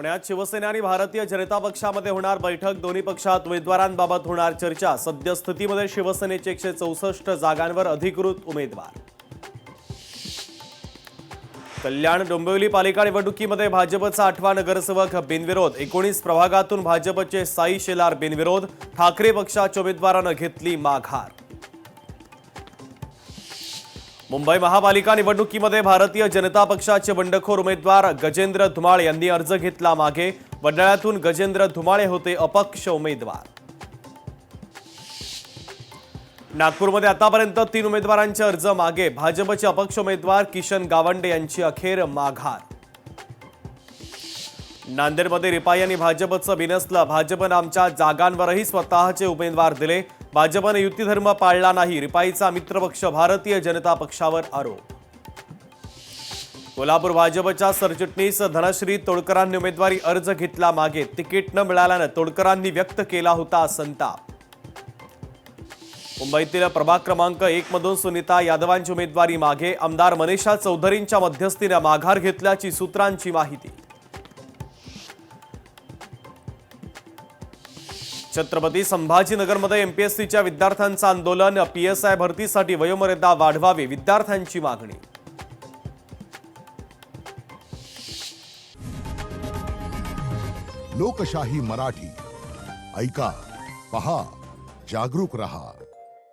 पुण्यात शिवसेना आणि भारतीय जनता पक्षामध्ये होणार बैठक। दोन्ही पक्षात उमेदवारांबाबत होणार चर्चा। सद्यस्थितीमध्ये शिवसेनेचे 164 जागांवर अधिकृत उमेदवार। कल्याण डोंबिवली पालिका निवडणुकीमध्ये भाजपचा 8वा नगरसेवक बिनविरोध। 19 प्रभागातून भाजपचे साई शेलार बिनविरोध। ठाकरे पक्षाच्या उमेदवारानं घेतली माघार। मुंबई महापालिका निवडणुकीमध्ये भारतीय जनता पक्षाचे बंडखोर उमेदवार गजेंद्र धुमाळे यांनी अर्ज घेतला मागे। वडाळ्यातून गजेंद्र धुमाळे होते अपक्ष उमेदवार। नागपूरमध्ये आतापर्यंत 3 उमेदवारांचे अर्ज मागे। भाजपचे अपक्ष उमेदवार किशन गावंडे यांची अखेर माघार। नांदेडमध्ये रिपाई आणि भाजपचं बिनसलं। भाजपनं आमच्या जागांवरही स्वतःचे उमेदवार दिले। भाजपने युतीधर्म पाळला नाही। रिपाईचा मित्रपक्ष भारतीय जनता पक्षावर आरोप। कोल्हापूर भाजपच्या सरचिटणीस धनश्री तोडकरांनी उमेदवारी अर्ज घेतला मागे। तिकीट न मिळाल्यानं तोडकरांनी व्यक्त केला होता संताप। मुंबईतील प्रभाग क्रमांक 1 मधून सुनीता यादवांची उमेदवारी मागे। आमदार मनीषा चौधरींच्या मध्यस्थीने माघार घेतल्याची सूत्रांची माहिती। छत्रपती संभाजीनगरमध्ये एमपीएससीच्या विद्यार्थ्यांचं आंदोलन। पीएसआय भरतीसाठी वयोमर्यादा वाढवावी, विद्यार्थ्यांची मागणी। लोकशाही मराठी ऐका, पहा, जागरूक रहा।